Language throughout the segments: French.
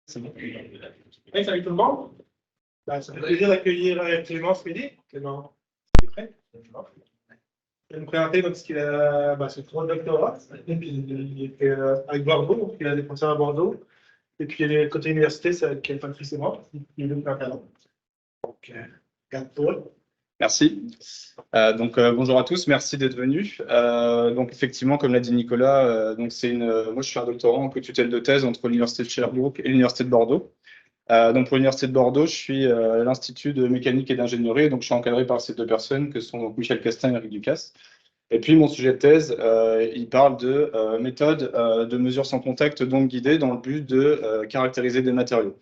C'est bon. Oui, salut tout le monde. Ça fait plaisir d'accueillir Clément ce midi. Clément, tu es prêt? Je vais me présenter donc, ce qu'il a, c'est son doctorat. Il était avec Bordeaux, donc il a des professeurs à Bordeaux. Et puis le côté université, c'est avec Patrice et moi. Il est un talent. Donc, garde-toi. Merci. Bonjour à tous, merci d'être venus. Donc effectivement, comme l'a dit Nicolas, moi je suis un doctorant en co-tutelle de thèse entre l'Université de Sherbrooke et l'Université de Bordeaux. Donc pour l'Université de Bordeaux, je suis à l'Institut de mécanique et d'ingénierie, donc je suis encadré par ces deux personnes que sont donc Michel Castin et Eric Ducasse. Et puis mon sujet de thèse, il parle de méthodes de mesure sans contact d'ondes guidées dans le but de caractériser des matériaux.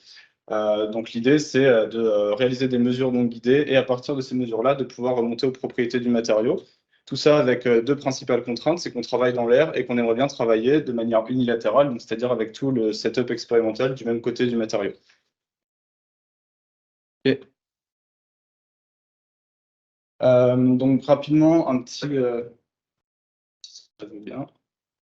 Donc l'idée, c'est de réaliser des mesures d'ondes guidées et à partir de ces mesures-là, de pouvoir remonter aux propriétés du matériau. Tout ça avec deux principales contraintes, c'est qu'on travaille dans l'air et qu'on aimerait bien travailler de manière unilatérale, donc c'est-à-dire avec tout le setup expérimental du même côté du matériau. Et, donc rapidement, un petit... ça va bien.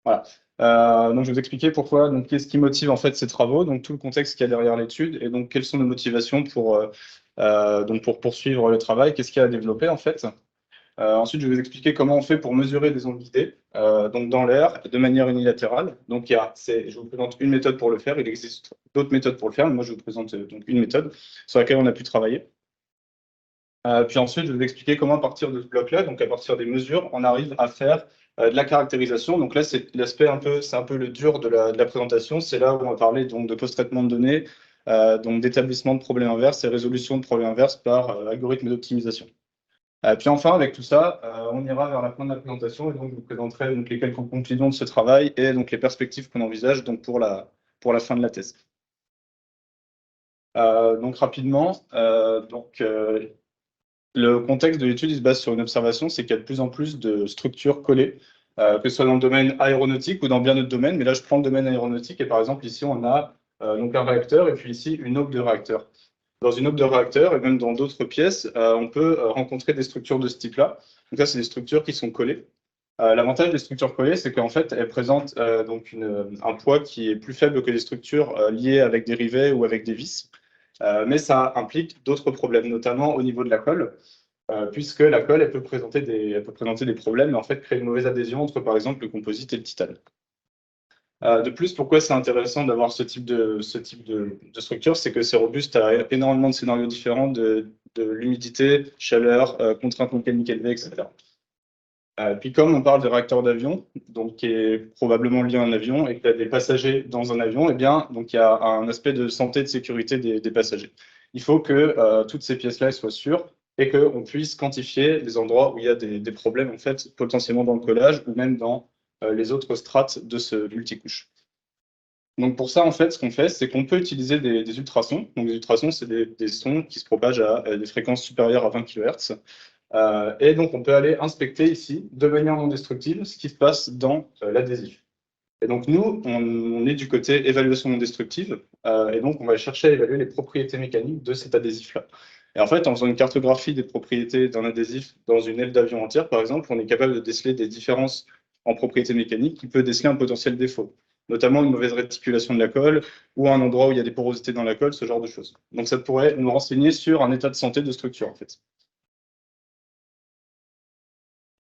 Voilà. Donc je vais vous expliquer pourquoi, donc qu'est-ce qui motive en fait ces travaux, donc tout le contexte qu'il y a derrière l'étude et donc quelles sont nos motivations pour poursuivre le travail, qu'est-ce qu'il y a à développer en fait. Ensuite, je vais vous expliquer comment on fait pour mesurer des ondes guidées donc dans l'air de manière unilatérale. Donc je vous présente une méthode pour le faire. Il existe d'autres méthodes pour le faire, mais moi je vous présente donc une méthode sur laquelle on a pu travailler. Puis ensuite, je vais vous expliquer comment à partir de ce bloc-là, donc à partir des mesures, on arrive à faire de la caractérisation. Donc là, c'est l'aspect c'est un peu le dur de la présentation. C'est là où on va parler donc de post-traitement de données, donc d'établissement de problèmes inverses et résolution de problèmes inverses par algorithme d'optimisation. Puis enfin, avec tout ça, on ira vers la fin de la présentation et donc je vous présenterai donc les quelques conclusions de ce travail et donc les perspectives qu'on envisage donc pour la fin de la thèse. Donc rapidement, le contexte de l'étude, il se base sur une observation, c'est qu'il y a de plus en plus de structures collées, que ce soit dans le domaine aéronautique ou dans bien d'autres domaines. Mais là, je prends le domaine aéronautique et par exemple, ici, on a donc un réacteur et puis ici, une aube de réacteur. Dans une aube de réacteur et même dans d'autres pièces, on peut rencontrer des structures de ce type-là. Donc ça, c'est des structures qui sont collées. L'avantage des structures collées, c'est qu'en fait, elles présentent donc un poids qui est plus faible que les structures liées avec des rivets ou avec des vis. Mais ça implique d'autres problèmes, notamment au niveau de la colle, puisque la colle, elle peut présenter des problèmes et en fait créer une mauvaise adhésion entre, par exemple, le composite et le titane. De plus, pourquoi c'est intéressant d'avoir ce type de structure, c'est que c'est robuste à énormément de scénarios différents de l'humidité, chaleur, contraintes mécaniques élevées, etc. Puis comme on parle de réacteur d'avion, donc qui est probablement lié à un avion et qu'il y a des passagers dans un avion, eh bien, donc il y a un aspect de santé et de sécurité des passagers. Il faut que toutes ces pièces-là soient sûres et qu'on puisse quantifier les endroits où il y a des problèmes en fait potentiellement dans le collage ou même dans les autres strates de ce multicouche. Donc pour ça, en fait, ce qu'on fait, c'est qu'on peut utiliser des ultrasons. Donc les ultrasons, c'est des sons qui se propagent à des fréquences supérieures à 20 kHz. Et donc, on peut aller inspecter ici, de manière non destructive, ce qui se passe dans l'adhésif. Et donc, nous, on est du côté évaluation non destructive, et donc on va chercher à évaluer les propriétés mécaniques de cet adhésif-là. Et en fait, en faisant une cartographie des propriétés d'un adhésif dans une aile d'avion entière, par exemple, on est capable de déceler des différences en propriétés mécaniques qui peut déceler un potentiel défaut, notamment une mauvaise réticulation de la colle ou un endroit où il y a des porosités dans la colle, ce genre de choses. Donc, ça pourrait nous renseigner sur un état de santé de structure, en fait.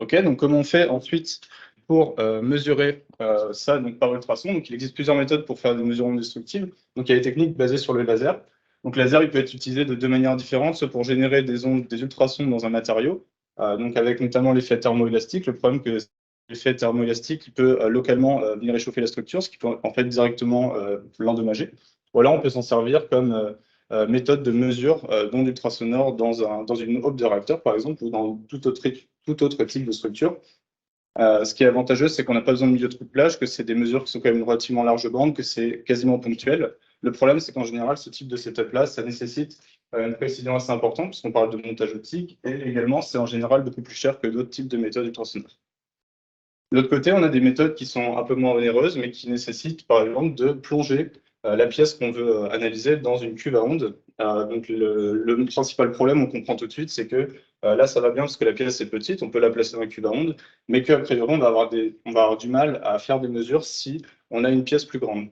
Ok, donc comment on fait ensuite pour mesurer ça donc, par ultrason? Donc il existe plusieurs méthodes pour faire des mesures non destructives. Donc il y a des techniques basées sur le laser. Donc le laser, il peut être utilisé de deux manières différentes, soit pour générer des ondes, des ultrasons dans un matériau, donc avec notamment l'effet thermoélastique. Le problème que l'effet thermoélastique, il peut localement venir réchauffer la structure, ce qui peut en fait directement l'endommager. Ou alors on peut s'en servir comme méthode de mesure d'ondes ultrasonores dans une aube de réacteur, par exemple, ou dans tout autre type de structure. Ce qui est avantageux, c'est qu'on n'a pas besoin de milieu de couplage, que c'est des mesures qui sont quand même une relativement large bande, que c'est quasiment ponctuel. Le problème, c'est qu'en général, ce type de setup-là, ça nécessite une précision assez importante, puisqu'on parle de montage optique, et également, c'est en général beaucoup plus cher que d'autres types de méthodes ultrasonores. De l'autre côté, on a des méthodes qui sont un peu moins onéreuses, mais qui nécessitent, par exemple, de plonger la pièce qu'on veut analyser dans une cuve à ondes. Donc, le principal problème, on comprend tout de suite, c'est que là, ça va bien parce que la pièce est petite, on peut la placer dans une cuve à ondes, mais qu'à priori, on va avoir du mal à faire des mesures si on a une pièce plus grande.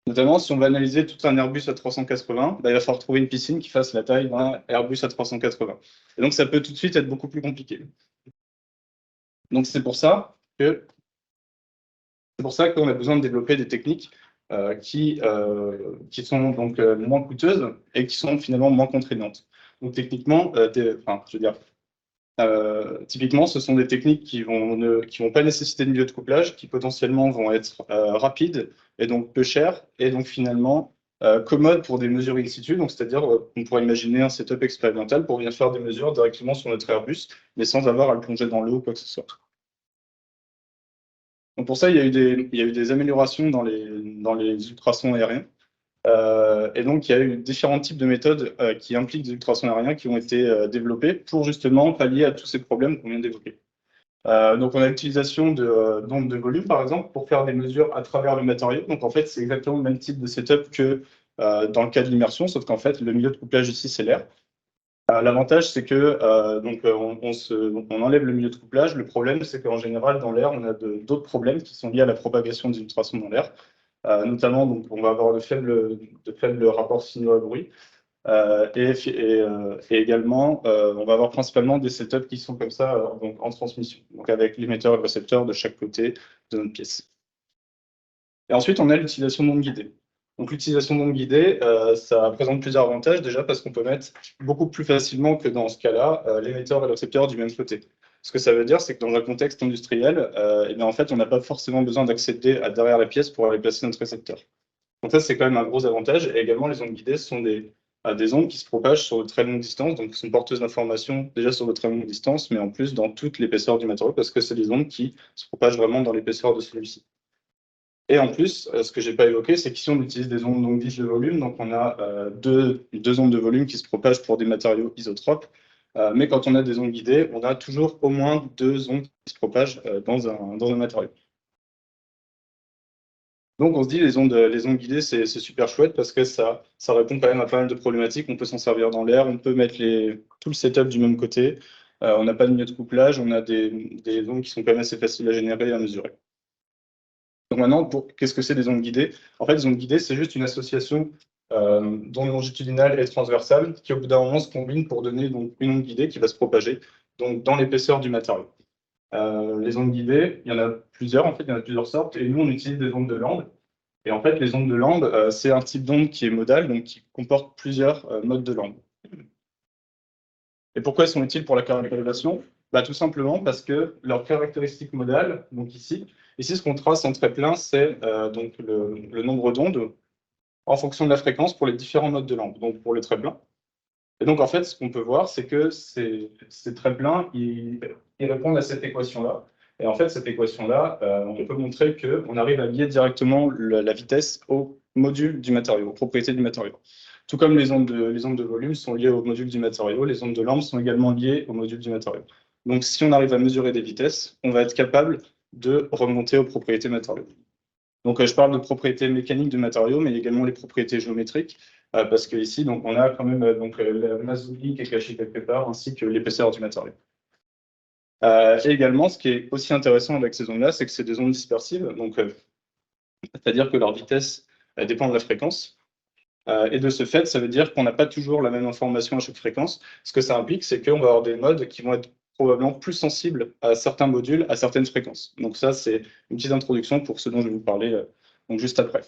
Notamment, si on va analyser tout un Airbus A380, bah, il va falloir trouver une piscine qui fasse la taille d'un Airbus A380. Et donc, ça peut tout de suite être beaucoup plus compliqué. Donc, c'est pour ça qu'on a besoin de développer des techniques qui sont donc moins coûteuses et qui sont finalement moins contraignantes. Donc, techniquement, typiquement, ce sont des techniques qui vont pas nécessiter de milieu de couplage, qui potentiellement vont être rapides et donc peu chères, et donc finalement commodes pour des mesures in situ. Donc, c'est-à-dire qu'on pourrait imaginer un setup expérimental pour venir faire des mesures directement sur notre Airbus, mais sans avoir à le plonger dans l'eau ou quoi que ce soit. Donc pour ça, il y a eu des améliorations dans les ultrasons aériens. Et donc, il y a eu différents types de méthodes qui impliquent des ultrasons aériens qui ont été développés pour justement pallier à tous ces problèmes qu'on vient d'évoquer. Donc, on a l'utilisation d'ondes de volume, par exemple, pour faire des mesures à travers le matériau. Donc, en fait, c'est exactement le même type de setup que dans le cas de l'immersion, sauf qu'en fait, le milieu de couplage ici, c'est l'air. L'avantage, c'est que on enlève le milieu de couplage. Le problème, c'est qu'en général, dans l'air, on a d'autres problèmes qui sont liés à la propagation des ultrasons dans l'air. Notamment, donc, on va avoir de faibles rapports signaux à bruit. Et également, on va avoir principalement des setups qui sont comme ça donc en transmission, donc avec l'émetteur et le récepteur de chaque côté de notre pièce. Et ensuite, on a l'utilisation d'ondes guidées. Donc, l'utilisation d'ondes guidées, ça présente plusieurs avantages. Déjà, parce qu'on peut mettre beaucoup plus facilement que dans ce cas-là l'émetteur et le récepteur du même côté. Ce que ça veut dire, c'est que dans un contexte industriel, eh bien, en fait, on n'a pas forcément besoin d'accéder à derrière la pièce pour aller placer notre récepteur. Donc ça, c'est quand même un gros avantage. Et également, les ondes guidées sont des ondes qui se propagent sur de très longues distances, donc qui sont porteuses d'informations déjà sur de très longues distances, mais en plus dans toute l'épaisseur du matériau, parce que c'est des ondes qui se propagent vraiment dans l'épaisseur de celui-ci. Et en plus, ce que je n'ai pas évoqué, c'est qu'ici, on utilise des ondes longue dites de volume. Donc, on a deux ondes de volume qui se propagent pour des matériaux isotropes. Mais quand on a des ondes guidées, on a toujours au moins deux ondes qui se propagent dans un matériau. Donc, on se dit, les ondes guidées, c'est super chouette parce que ça répond quand même à pas mal de problématiques. On peut s'en servir dans l'air, on peut mettre tout le setup du même côté. On n'a pas de milieu de couplage, on a des ondes qui sont quand même assez faciles à générer et à mesurer. Donc maintenant, qu'est-ce que c'est des ondes guidées? En fait, les ondes guidées, c'est juste une association d'ondes longitudinales et transversales qui, au bout d'un moment, se combinent pour donner donc, une onde guidée qui va se propager donc, dans l'épaisseur du matériau. Les ondes guidées, il y en a plusieurs, en fait, il y en a plusieurs sortes, et nous, on utilise des ondes de Land. Et en fait, les ondes de Land, c'est un type d'onde qui est modal, donc qui comporte plusieurs modes de Land. Et pourquoi elles sont utiles pour la caractérisation? Tout simplement parce que leur caractéristique modale, donc ici, ce qu'on trace en trait plein, c'est donc le nombre d'ondes en fonction de la fréquence pour les différents modes de Land, donc pour les traits pleins. Et donc, en fait, ce qu'on peut voir, c'est que ces traits pleins, ils répondent à cette équation-là. Et en fait, cette équation-là, on peut montrer qu'on arrive à lier directement la vitesse au module du matériau, aux propriétés du matériau. Tout comme les ondes de volume sont liées au module du matériau, les ondes de Land sont également liées au module du matériau. Donc, si on arrive à mesurer des vitesses, on va être capable de remonter aux propriétés matériaux. Donc, je parle de propriétés mécaniques du matériau, mais également les propriétés géométriques, parce qu'ici, on a quand même la masse d'oubli qui est cachée quelque part, ainsi que l'épaisseur du matériau. Et également, ce qui est aussi intéressant avec ces ondes-là, c'est que c'est des ondes dispersives, c'est-à-dire que leur vitesse dépend de la fréquence. Et de ce fait, ça veut dire qu'on n'a pas toujours la même information à chaque fréquence. Ce que ça implique, c'est qu'on va avoir des modes qui vont être probablement plus sensibles à certains modules, à certaines fréquences. Donc ça, c'est une petite introduction pour ce dont je vais vous parler donc juste après.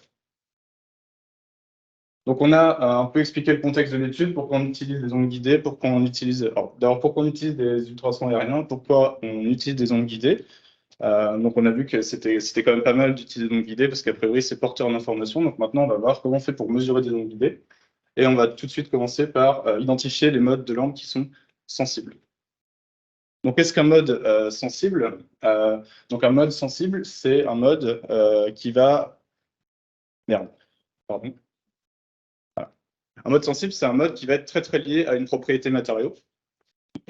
Donc on a un peu expliqué le contexte de l'étude, pourquoi on utilise des ondes guidées, pourquoi on utilise des ultrasons aériens, pourquoi on utilise des ondes guidées. Donc on a vu que c'était quand même pas mal d'utiliser des ondes guidées parce qu'a priori c'est porteur d'informations. Donc maintenant on va voir comment on fait pour mesurer des ondes guidées. Et on va tout de suite commencer par identifier les modes de Land qui sont sensibles. Donc qu'est-ce qu'un mode sensible? Donc un mode sensible, c'est un mode qui va... Merde, pardon. Voilà. Un mode sensible, c'est un mode qui va être très très lié à une propriété matériau.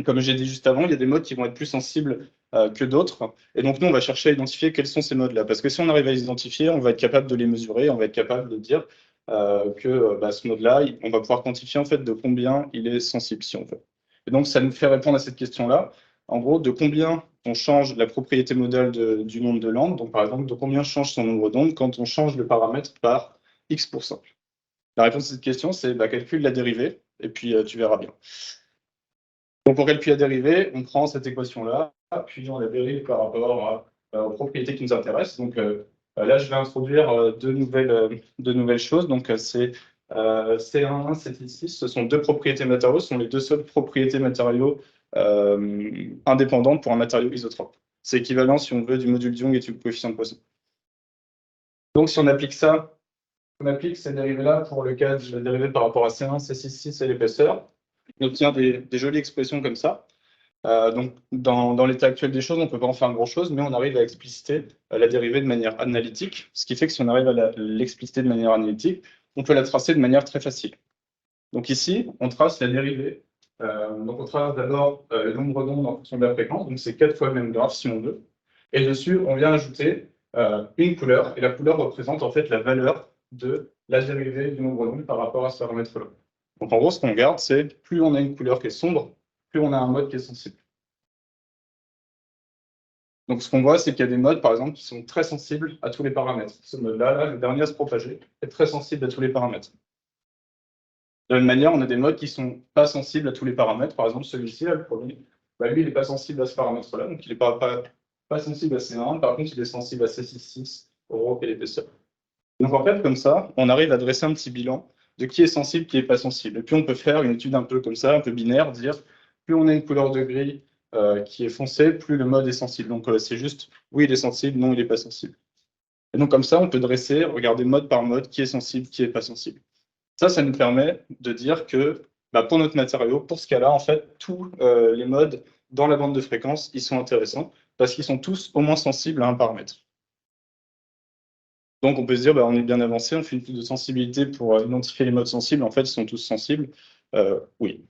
Comme j'ai dit juste avant, il y a des modes qui vont être plus sensibles que d'autres. Et donc, nous, on va chercher à identifier quels sont ces modes-là. Parce que si on arrive à les identifier, on va être capable de les mesurer, on va être capable de dire que ce mode-là, on va pouvoir quantifier en fait de combien il est sensible, si on veut. Et donc, ça nous fait répondre à cette question-là. En gros, de combien on change la propriété modale du nombre de Land. Donc, par exemple, de combien change son nombre d'ondes quand on change le paramètre par X%. La réponse à cette question, c'est calcule la dérivée, et puis tu verras bien. Donc, pour calculer la dérivée, on prend cette équation-là, puis on la dérive par rapport aux propriétés qui nous intéressent. Donc, là, je vais introduire deux nouvelles choses. Donc, c'est C1, C6, ce sont deux propriétés matériaux, ce sont les deux seules propriétés matériaux indépendantes pour un matériau isotrope. C'est équivalent, si on veut, du module de Young et du coefficient de Poisson. Donc, si on applique ça, on applique ces dérivées-là pour le cas de la dérivée par rapport à C1, C6, 6 et l'épaisseur, on obtient des jolies expressions comme ça. Donc, dans l'état actuel des choses, on ne peut pas en faire grand-chose, mais on arrive à expliciter la dérivée de manière analytique, ce qui fait que si on arrive à l'expliciter de manière analytique, on peut la tracer de manière très facile. Donc ici, on trace la dérivée. Donc on trace d'abord le nombre d'ondes en fonction de la fréquence, donc c'est 4 fois le même graphe si on veut. Et dessus, on vient ajouter une couleur, et la couleur représente en fait la valeur de la dérivée du nombre d'ondes par rapport à ce paramètre-là. Donc en gros, ce qu'on regarde, c'est plus on a une couleur qui est sombre, plus on a un mode qui est sensible. Donc ce qu'on voit, c'est qu'il y a des modes, par exemple, qui sont très sensibles à tous les paramètres. Ce mode-là, le dernier à se propager, est très sensible à tous les paramètres. De la même manière, on a des modes qui ne sont pas sensibles à tous les paramètres. Par exemple, celui-ci, le premier, lui, il n'est pas sensible à ce paramètre-là, donc il n'est pas sensible à C1. Par contre, il est sensible à C6, au rho et l'épaisseur. Donc en fait, comme ça, on arrive à dresser un petit bilan de qui est sensible, qui n'est pas sensible. Et puis on peut faire une étude un peu comme ça, un peu binaire, dire plus on a une couleur de gris qui est foncée, plus le mode est sensible. Donc c'est juste, oui, il est sensible, non, il n'est pas sensible. Et donc comme ça, on peut dresser, regarder mode par mode, qui est sensible, qui n'est pas sensible. Ça nous permet de dire que pour notre matériau, pour ce cas-là, en fait, tous les modes dans la bande de fréquence, ils sont intéressants parce qu'ils sont tous au moins sensibles à un paramètre. Donc on peut se dire, on est bien avancé, on fait une étude de sensibilité pour identifier les modes sensibles. En fait, ils sont tous sensibles. Oui.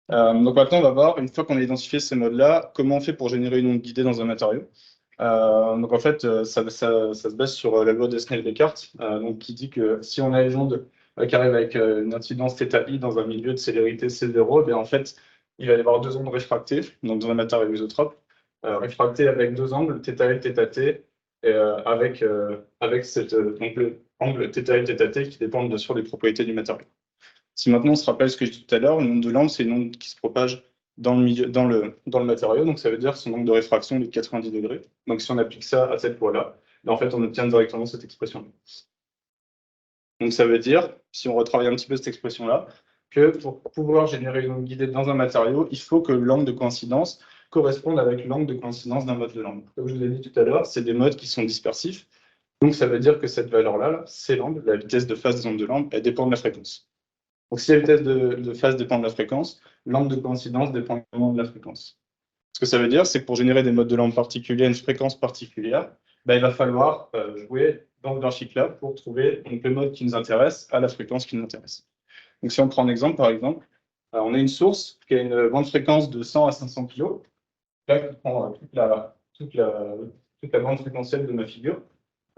Donc maintenant, on va voir, une fois qu'on a identifié ces modes-là, comment on fait pour générer une onde guidée dans un matériau. Donc en fait, ça se base sur la loi de Snell-Descartes, qui dit que si on a une onde qui arrive avec une incidence θi dans un milieu de célérité C0, en fait, il va y avoir deux ondes réfractées, donc dans un matériau isotrope, réfractées avec deux angles, θL, θt, et avec donc le angle θL, θt qui dépendent bien sûr des propriétés du matériau. Si maintenant on se rappelle ce que je disais tout à l'heure, une onde de lambda, c'est une onde qui se propage dans le matériau, donc ça veut dire que son angle de réfraction est de 90 degrés. Donc si on applique ça à cette loi-là, en fait on obtient directement cette expression. Donc ça veut dire, si on retravaille un petit peu cette expression-là, que pour pouvoir générer une onde guidée dans un matériau, il faut que l'angle de coïncidence corresponde avec l'angle de coïncidence d'un mode de lambda. Comme je vous l'ai dit tout à l'heure, c'est des modes qui sont dispersifs. Donc ça veut dire que cette valeur-là, c'est lambda, la vitesse de phase des ondes de lambda, elle dépend de la fréquence. Donc si la vitesse de phase dépend de la fréquence, l'angle de coïncidence dépend également de la fréquence. Ce que ça veut dire, c'est que pour générer des modes de lambda particuliers à une fréquence particulière, il va falloir jouer dans le graphique-là pour trouver donc, le mode qui nous intéresse à la fréquence qui nous intéresse. Donc si on prend un exemple, par exemple, on a une source qui a une bande fréquence de 100 à 500 kg, là qui prend toute la bande fréquentielle de ma figure,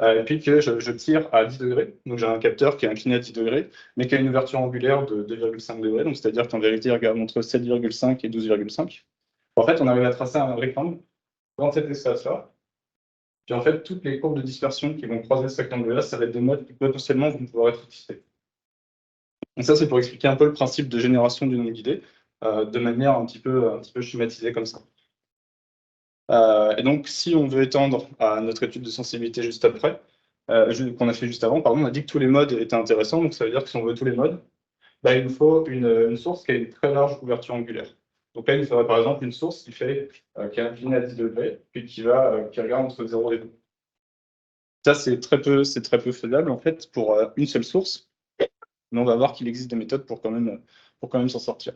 et puis que je tire à 10 degrés. Donc j'ai un capteur qui est incliné à 10 degrés, mais qui a une ouverture angulaire de 2,5 degrés, donc c'est-à-dire qu'en vérité, il regarde entre 7,5 et 12,5. En fait, on arrive à tracer un rectangle dans cet espace-là. Puis en fait, toutes les courbes de dispersion qui vont croiser ce rectangle-là, ça va être des modes qui potentiellement vont pouvoir être utilisés. Donc ça, c'est pour expliquer un peu le principe de génération d'une onde guidée, de manière un petit peu schématisée comme ça. Et donc, si on veut étendre à notre étude de sensibilité juste après, qu'on a fait juste avant, pardon, on a dit que tous les modes étaient intéressants, donc ça veut dire que si on veut tous les modes, il nous faut une source qui a une très large ouverture angulaire. Donc là, il nous faudrait par exemple une source qui est inclinée à 10 degrés, puis qui regarde entre 0 et 2. Ça, c'est très peu faisable en fait pour une seule source, mais on va voir qu'il existe des méthodes pour quand même s'en sortir.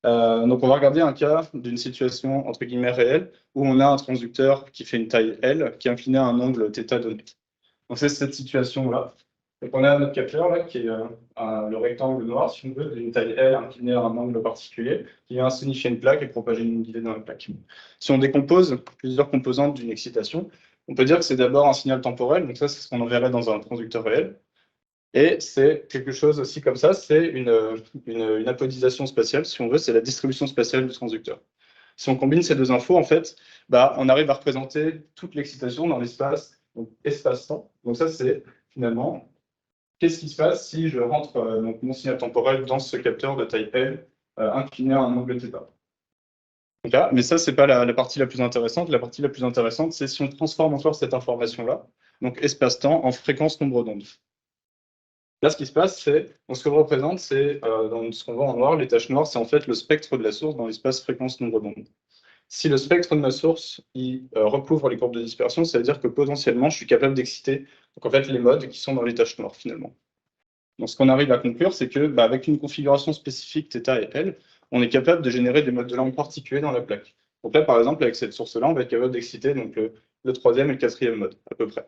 Donc on va regarder un cas d'une situation entre guillemets réelle où on a un transducteur qui fait une taille L qui est incliné à un angle θ donné. Donc c'est cette situation-là. Donc on a notre capteur là qui est le rectangle noir, si on veut, d'une taille L incliné à un angle particulier, qui vient sonifier une plaque et propager une onde guidée dans la plaque. Si on décompose plusieurs composantes d'une excitation, on peut dire que c'est d'abord un signal temporel, donc ça c'est ce qu'on enverrait dans un transducteur réel. Et c'est quelque chose aussi comme ça, c'est une apodisation spatiale, si on veut, c'est la distribution spatiale du transducteur. Si on combine ces deux infos, en fait, on arrive à représenter toute l'excitation dans l'espace donc espace-temps. Donc ça, c'est finalement, qu'est-ce qui se passe si je rentre donc, mon signal temporel dans ce capteur de taille L, incliné à un angle θ. Donc là, mais ça, c'est pas la partie la plus intéressante. La partie la plus intéressante, c'est si on transforme encore cette information-là, donc espace-temps, en fréquence nombre d'ondes. Là, ce qui se passe, c'est, ce que je représente, c'est, dans ce qu'on voit en noir, les taches noires, c'est en fait le spectre de la source dans l'espace fréquence nombre d'ondes. Si le spectre de ma source recouvre les courbes de dispersion, ça veut dire que potentiellement, je suis capable d'exciter donc en fait, les modes qui sont dans les taches noires, finalement. Donc, ce qu'on arrive à conclure, c'est que avec une configuration spécifique θ et L, on est capable de générer des modes de langue particuliers dans la plaque. Donc là, par exemple, avec cette source-là, on va être capable d'exciter donc, le troisième et le quatrième mode, à peu près.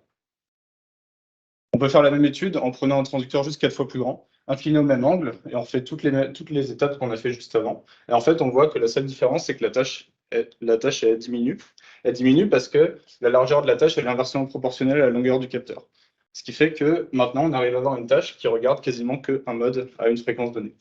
On peut faire la même étude en prenant un transducteur juste 4 fois plus grand, incliné au même angle, et on fait toutes les étapes qu'on a fait juste avant. Et en fait, on voit que la seule différence, c'est que la tâche elle diminue. Elle diminue parce que la largeur de la tâche elle est inversement proportionnelle à la longueur du capteur. Ce qui fait que maintenant, on arrive à avoir une tâche qui regarde quasiment qu'un mode à une fréquence donnée.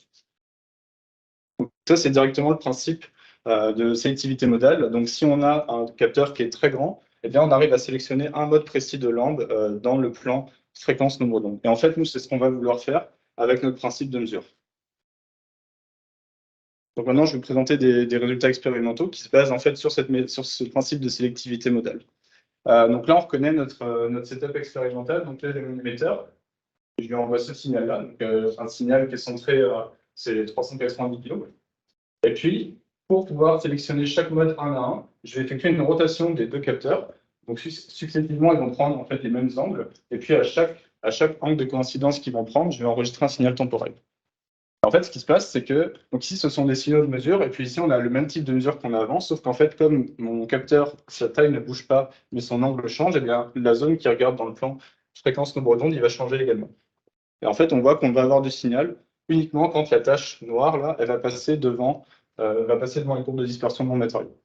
Donc, ça, c'est directement le principe de sélectivité modale. Donc, si on a un capteur qui est très grand, eh bien, on arrive à sélectionner un mode précis de lampe dans le plan fréquence nombre d'ondes. Et en fait, nous, c'est ce qu'on va vouloir faire avec notre principe de mesure. Donc maintenant, je vais vous présenter des résultats expérimentaux qui se basent en fait sur ce principe de sélectivité modale. Donc là, on reconnaît notre setup expérimental. Donc là, j'ai mon émetteur. Je lui envoie ce signal-là, donc un signal qui est centré, c'est 390 kg. Et puis, pour pouvoir sélectionner chaque mode un à un, je vais effectuer une rotation des deux capteurs. Donc successivement, ils vont prendre en fait les mêmes angles. Et puis à chaque angle de coïncidence qu'ils vont prendre, je vais enregistrer un signal temporel. En fait, ce qui se passe, c'est que donc ici, ce sont des signaux de mesure, et puis ici, on a le même type de mesure qu'on a avant, sauf qu'en fait, comme mon capteur, sa taille ne bouge pas, mais son angle change, et bien la zone qui regarde dans le plan fréquence nombre d'ondes, il va changer également. Et en fait, on voit qu'on va avoir du signal uniquement quand la tache noire, là, elle va passer devant les courbes de dispersion de mon matériau.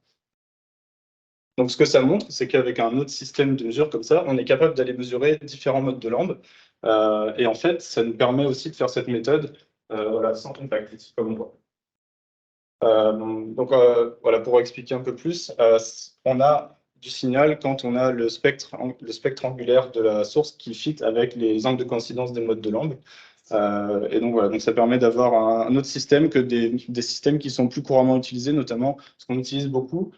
Donc, ce que ça montre, c'est qu'avec un autre système de mesure comme ça, on est capable d'aller mesurer différents modes de lampe. Et en fait, ça nous permet aussi de faire cette méthode voilà, sans contact, ici, comme on voit. Donc, voilà, pour expliquer un peu plus, on a du signal quand on a le spectre angulaire de la source qui fit avec les angles de coïncidence des modes de lampe. Et donc voilà, donc ça permet d'avoir un autre système que des systèmes qui sont plus couramment utilisés, notamment ce qu'on utilise beaucoup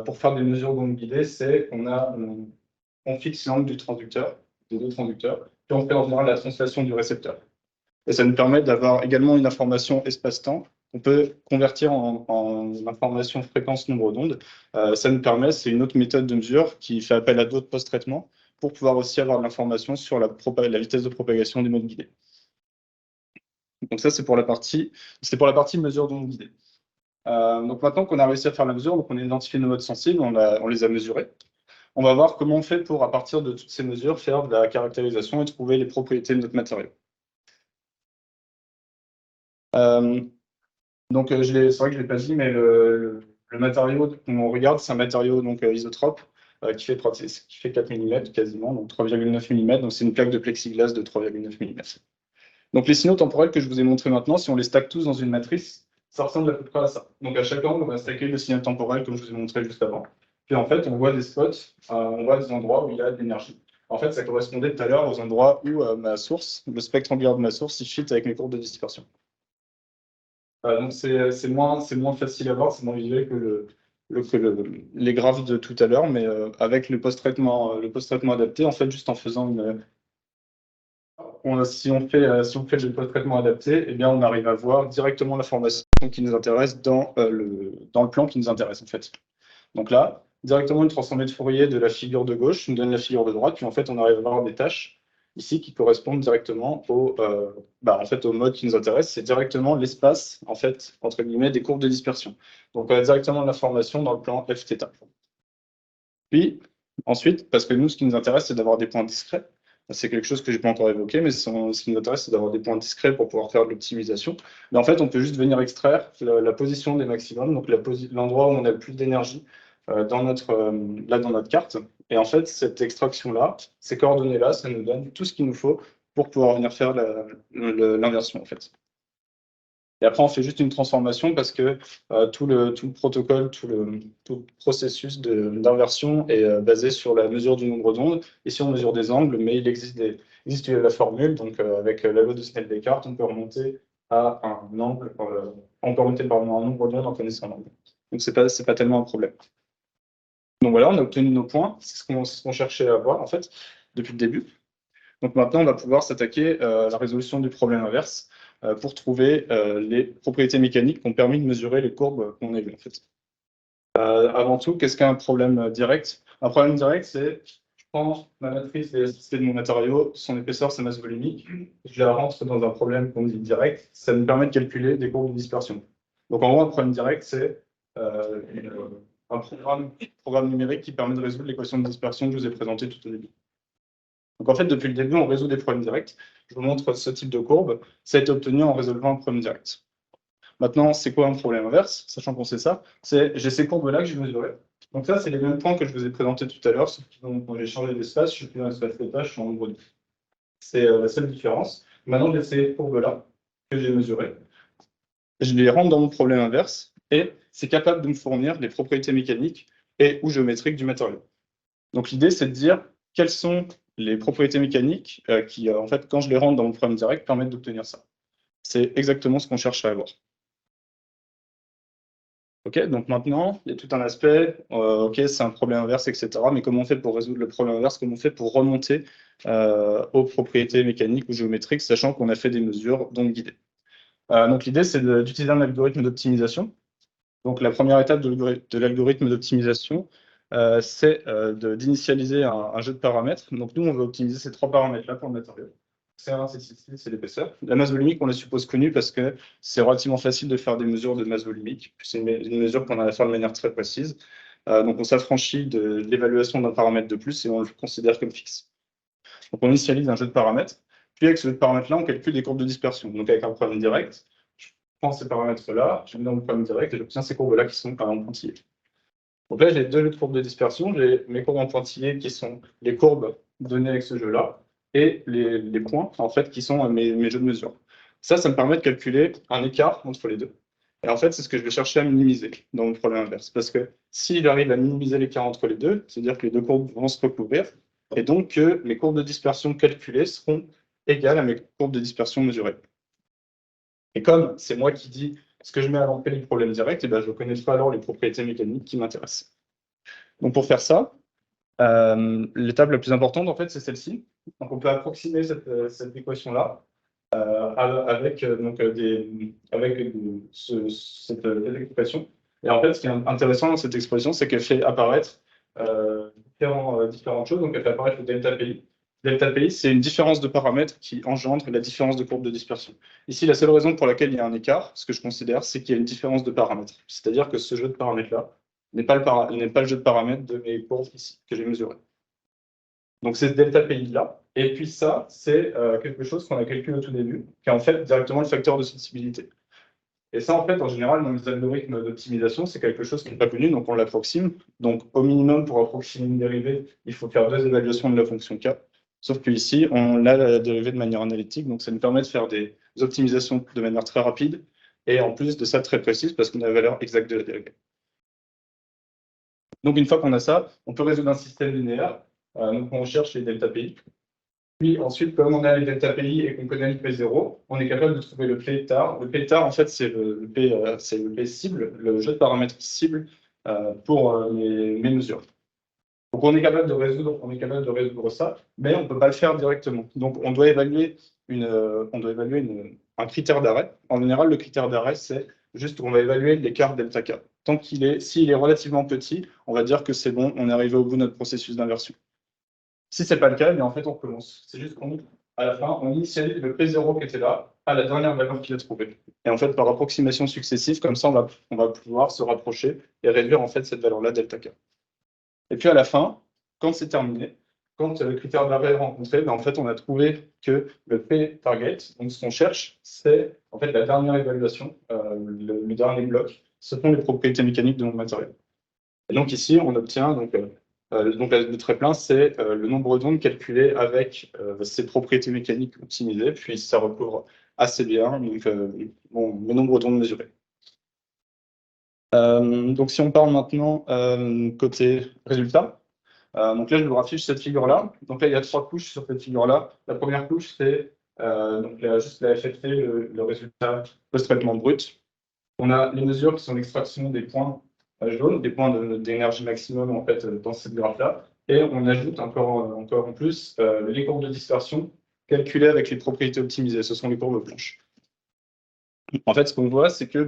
pour faire des mesures d'ondes guidées, c'est on fixe l'angle du transducteur, des deux transducteurs, puis on fait en général la translation du récepteur. Et ça nous permet d'avoir également une information espace-temps qu'on peut convertir en information fréquence nombre d'ondes. Ça nous permet, c'est une autre méthode de mesure qui fait appel à d'autres post-traitements pour pouvoir aussi avoir de l'information sur la vitesse de propagation des modes guidés. Donc ça, c'est pour la partie mesure d'onde guidée. Donc maintenant qu'on a réussi à faire la mesure, donc on a identifié nos modes sensibles, on les a mesurés. On va voir comment on fait pour, à partir de toutes ces mesures, faire de la caractérisation et trouver les propriétés de notre matériau. Donc c'est vrai que je ne l'ai pas dit, mais le matériau qu'on regarde, c'est un matériau donc, isotrope qui fait 4 mm quasiment, donc 3,9 mm. Donc c'est une plaque de plexiglas de 3,9 mm. Donc les signaux temporels que je vous ai montrés maintenant, si on les stack tous dans une matrice, ça ressemble à peu près à ça. Donc à chaque angle, on va stacker le signal temporel comme je vous ai montré juste avant. Puis en fait, on voit des spots, on voit des endroits où il y a de l'énergie. En fait, ça correspondait tout à l'heure aux endroits où ma source, le spectre angulaire de ma source, il fit avec mes courbes de dispersion. Donc c'est moins facile à voir, c'est moins visuel que les graphes de tout à l'heure, mais avec le post-traitement adapté, en fait, juste en faisant si on fait le post-traitement adapté, eh bien, on arrive à voir directement l'information qui nous intéresse dans le plan qui nous intéresse, en fait. Donc là, directement une transformée de Fourier de la figure de gauche nous donne la figure de droite, puis en fait, on arrive à avoir des tâches ici qui correspondent directement au mode qui nous intéresse. C'est directement l'espace, en fait, entre guillemets, des courbes de dispersion. Donc, on a directement l'information dans le plan Fθ. Puis, ensuite, parce que nous, ce qui nous intéresse, c'est d'avoir des points discrets. C'est quelque chose que je n'ai pas encore évoqué, mais ce qui nous intéresse, c'est d'avoir des points discrets pour pouvoir faire de l'optimisation. Mais en fait, on peut juste venir extraire la position des maximums, donc l'endroit où on a le plus d'énergie dans notre carte. Et en fait, cette extraction-là, ces coordonnées-là, ça nous donne tout ce qu'il nous faut pour pouvoir venir faire l'inversion, en fait. Et après, on fait juste une transformation parce que tout le protocole, tout le processus d'inversion est basé sur la mesure du nombre d'ondes. Ici, on mesure des angles, mais il existe la formule. Donc, avec la loi de Snell-Descartes, on peut remonter à un angle, on peut remonter par un nombre d'ondes en connaissant l'angle. Donc, c'est pas tellement un problème. Donc voilà, on a obtenu nos points. C'est ce qu'on cherchait à avoir, en fait, depuis le début. Donc maintenant, on va pouvoir s'attaquer à la résolution du problème inverse pour trouver les propriétés mécaniques qui ont permis de mesurer les courbes qu'on a vues, en fait. Avant tout, qu'est-ce qu'un problème direct? Un problème direct, c'est je prends ma matrice d'élasticité de mon matériau, son épaisseur, sa masse volumique, je la rentre dans un problème qu'on dit direct, ça me permet de calculer des courbes de dispersion. Donc en gros, un problème direct, c'est un programme numérique qui permet de résoudre l'équation de dispersion que je vous ai présentée tout au début. Donc en fait, depuis le début, on résout des problèmes directs. Je vous montre ce type de courbe. Ça a été obtenu en résolvant un problème direct. Maintenant, c'est quoi un problème inverse? Sachant qu'on sait ça, j'ai ces courbes-là que j'ai mesurées. Donc ça, c'est les mêmes points que je vous ai présentés tout à l'heure, sauf que j'ai changé d'espace, je suis plus dans l'espace θ, je suis en nombre 2. C'est la seule différence. Maintenant, j'ai ces courbes-là que j'ai mesurées. Je les rentre dans mon problème inverse et c'est capable de me fournir les propriétés mécaniques et ou géométriques du matériau. Donc l'idée, c'est de dire quelles sont les propriétés mécaniques qui, en fait, quand je les rentre dans mon problème direct, permettent d'obtenir ça. C'est exactement ce qu'on cherche à avoir. Ok, donc maintenant, il y a tout un aspect, ok, c'est un problème inverse, etc. Mais comment on fait pour résoudre le problème inverse? Comment on fait pour remonter aux propriétés mécaniques ou géométriques, sachant qu'on a fait des mesures d'ondes guidées? Donc l'idée, c'est d'utiliser un algorithme d'optimisation. Donc la première étape de l'algorithme d'optimisation, c'est d'initialiser un jeu de paramètres. Donc nous, on va optimiser ces trois paramètres-là pour le matériau. C1, C6, c'est l'épaisseur. La masse volumique, on la suppose connue parce que c'est relativement facile de faire des mesures de masse volumique. C'est une mesure qu'on a à faire de manière très précise. Donc on s'affranchit de l'évaluation d'un paramètre de plus et on le considère comme fixe. Donc on initialise un jeu de paramètres. Puis avec ce jeu de paramètres-là, on calcule des courbes de dispersion. Donc avec un problème direct, je prends ces paramètres-là, je les mets dans le problème direct et j'obtiens ces courbes-là qui sont en pointillés. Donc là, j'ai deux courbes de dispersion. J'ai mes courbes en pointillés qui sont les courbes données avec ce jeu-là et les points, en fait, qui sont mes jeux de mesure. Ça me permet de calculer un écart entre les deux. Et en fait, c'est ce que je vais chercher à minimiser dans mon problème inverse. Parce que s'il arrive à minimiser l'écart entre les deux, c'est-à-dire que les deux courbes vont se recouvrir, et donc que mes courbes de dispersion calculées seront égales à mes courbes de dispersion mesurées. Et comme c'est moi qui dis ce que je mets à l'entrée du problème direct, et ben je connaîtrai alors les propriétés mécaniques qui m'intéressent. Donc pour faire ça, l'étape la plus importante, en fait, c'est celle-ci. Donc on peut approximer cette équation-là avec cette équation. Et en fait, ce qui est intéressant dans cette expression, c'est qu'elle fait apparaître différentes choses. Donc elle fait apparaître le delta PI. Delta PI, c'est une différence de paramètres qui engendre la différence de courbe de dispersion. Ici, la seule raison pour laquelle il y a un écart, ce que je considère, c'est qu'il y a une différence de paramètres. C'est-à-dire que ce jeu de paramètres-là n'est pas le jeu de paramètres de mes courbes ici, que j'ai mesuré. Donc c'est ce delta PI-là. Et puis ça, c'est quelque chose qu'on a calculé au tout début, qui est en fait directement le facteur de sensibilité. Et ça, en fait, en général, dans les algorithmes d'optimisation, c'est quelque chose qui n'est pas connu, donc on l'approxime. Donc au minimum, pour approximer une dérivée, il faut faire deux évaluations de la fonction k. Sauf qu'ici, on a la dérivée de manière analytique, donc ça nous permet de faire des optimisations de manière très rapide, et en plus de ça, très précise, parce qu'on a la valeur exacte de la dérivée. Donc une fois qu'on a ça, on peut résoudre un système linéaire. Donc on cherche les delta PI. Puis ensuite, comme on a les delta PI et qu'on connaît le P0, on est capable de trouver le P tar. Le P tar, en fait, c'est le P cible, le jeu de paramètres cible pour mes mesures. Donc on est capable de résoudre ça, mais on ne peut pas le faire directement. Donc on doit évaluer un critère d'arrêt. En général, le critère d'arrêt, c'est juste qu'on va évaluer l'écart delta K. S'il est relativement petit, on va dire que c'est bon, on est arrivé au bout de notre processus d'inversion. Si ce n'est pas le cas, mais en fait, on recommence. C'est juste qu'à la fin, on initialise le P0 qui était là à la dernière valeur qu'il a trouvée. Et en fait, par approximation successive, comme ça, on va pouvoir se rapprocher et réduire en fait cette valeur-là, delta K. Et puis à la fin, quand c'est terminé, quand le critère d'arrêt est rencontré, ben, en fait, on a trouvé que le P-target, donc ce qu'on cherche, c'est en fait la dernière évaluation, le dernier bloc, ce sont les propriétés mécaniques de mon matériel. Et donc ici, on obtient donc, Donc le trait plein, c'est le nombre d'ondes calculé avec ses propriétés mécaniques optimisées, puis ça recouvre assez bien donc, bon, le nombre d'ondes mesurées. Donc si on parle maintenant côté résultat, donc là je vous affiche cette figure-là. Donc là il y a 3 couches sur cette figure-là. La première couche c'est donc juste la FFT, le résultat post-traitement brut. On a les mesures qui sont l'extraction des points jaunes, des points d'énergie maximum en fait dans cette graphe-là. Et on ajoute encore en plus les courbes de dispersion calculées avec les propriétés optimisées. Ce sont les courbes blanches. En fait, ce qu'on voit, c'est que,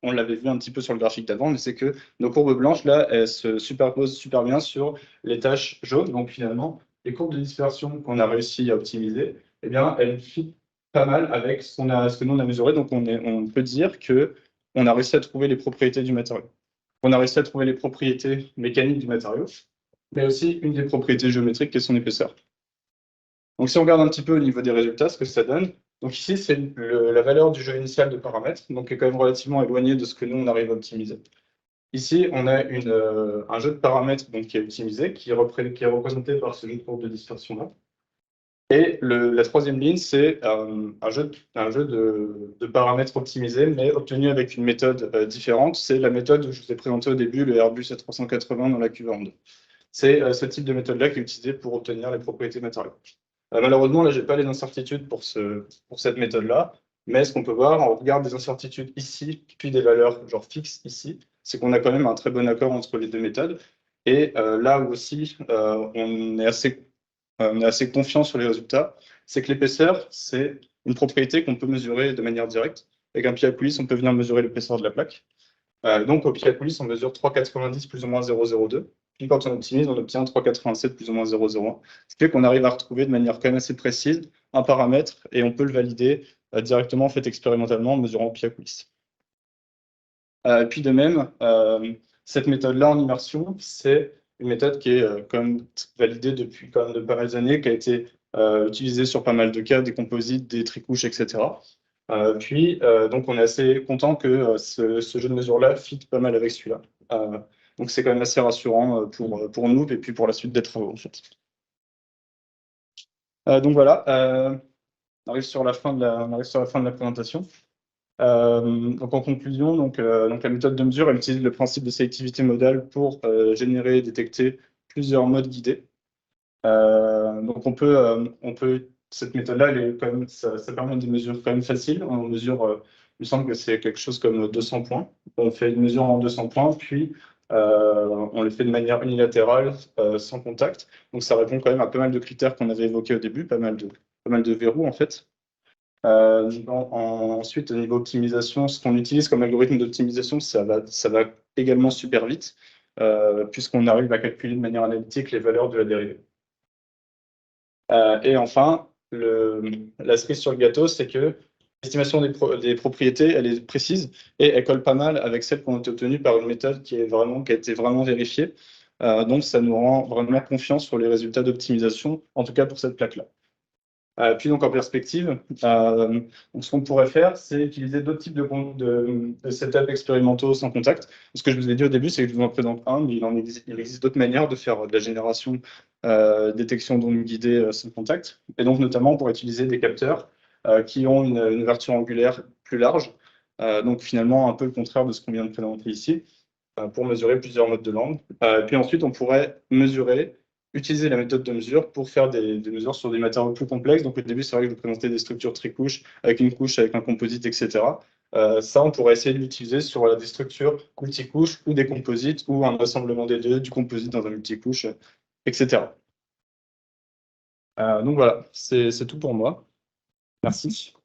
on l'avait vu un petit peu sur le graphique d'avant, mais c'est que nos courbes blanches, là, elles se superposent super bien sur les tâches jaunes. Donc finalement, les courbes de dispersion qu'on a réussi à optimiser, eh bien, elles fit pas mal avec ce que nous on a mesuré. Donc on peut dire que on a réussi à trouver les propriétés du matériau. On a réussi à trouver les propriétés mécaniques du matériau, mais aussi une des propriétés géométriques qui est son épaisseur. Donc si on regarde un petit peu au niveau des résultats, ce que ça donne, donc ici c'est la valeur du jeu initial de paramètres, donc qui est quand même relativement éloigné de ce que nous on arrive à optimiser. Ici on a un jeu de paramètres donc, qui est optimisé, qui est représenté par ce jeu de courbe de dispersion là. Et la troisième ligne, c'est un jeu de paramètres optimisés, mais obtenu avec une méthode différente. C'est la méthode que je vous ai présentée au début, le Airbus A380 dans la QV2. C'est ce type de méthode-là qui est utilisé pour obtenir les propriétés matériaux. Malheureusement, là, je n'ai pas les incertitudes pour cette méthode-là, mais ce qu'on peut voir, on regarde des incertitudes ici, puis des valeurs genre fixes ici, c'est qu'on a quand même un très bon accord entre les deux méthodes. Et là où aussi, on est assez confiant sur les résultats, c'est que l'épaisseur, c'est une propriété qu'on peut mesurer de manière directe. Avec un pied à coulisses, on peut venir mesurer l'épaisseur de la plaque. Donc, au pied à coulisses, on mesure 3,90 plus ou moins 0,02. Puis quand on optimise, on obtient 3,87 plus ou moins 0,01. Ce qui fait qu'on arrive à retrouver de manière quand même assez précise un paramètre et on peut le valider directement en fait expérimentalement en mesurant au pied à coulisses. Puis de même, cette méthode-là en immersion, c'est une méthode qui est quand même validée depuis quand même de pas mal d'années, qui a été utilisée sur pas mal de cas, des composites, des tricouches, etc. Donc on est assez content que ce jeu de mesure-là fit pas mal avec celui-là. Donc c'est quand même assez rassurant pour nous et puis pour la suite des travaux en fait. Donc voilà, on arrive sur la fin de la présentation. Donc en conclusion, donc la méthode de mesure, elle utilise le principe de sélectivité modale pour générer et détecter plusieurs modes guidés. Donc cette méthode-là, ça permet des mesures quand même faciles. On mesure, il me semble que c'est quelque chose comme 200 points. On fait une mesure en 200 points, puis on le fait de manière unilatérale, sans contact. Donc ça répond quand même à pas mal de critères qu'on avait évoqués au début, pas mal de verrous en fait. Ensuite, au niveau optimisation, ce qu'on utilise comme algorithme d'optimisation, ça va également super vite, puisqu'on arrive à calculer de manière analytique les valeurs de la dérivée. Et enfin, la cerise sur le gâteau, c'est que l'estimation des propriétés, elle est précise et elle colle pas mal avec celle qu'on a obtenue par une méthode qui a été vraiment vérifiée. Donc, ça nous rend vraiment confiance sur les résultats d'optimisation, en tout cas pour cette plaque-là. Puis donc en perspective, donc ce qu'on pourrait faire, c'est utiliser d'autres types de setup expérimentaux sans contact. Ce que je vous ai dit au début, c'est que je vous en présente un, mais il existe d'autres manières de faire de la génération, détection d'ondes guidées sans contact. Et donc notamment pour utiliser des capteurs qui ont une ouverture angulaire plus large. Donc finalement un peu le contraire de ce qu'on vient de présenter ici, pour mesurer plusieurs modes de langue. Puis ensuite, on pourrait utiliser la méthode de mesure pour faire des mesures sur des matériaux plus complexes. Donc au début, c'est vrai que je vous présentais des structures tricouches avec une couche, avec un composite, etc. Ça, on pourrait essayer de l'utiliser sur des structures multicouches ou des composites ou un assemblement des deux, du composite dans un multicouche, etc. Donc voilà, c'est tout pour moi. Merci.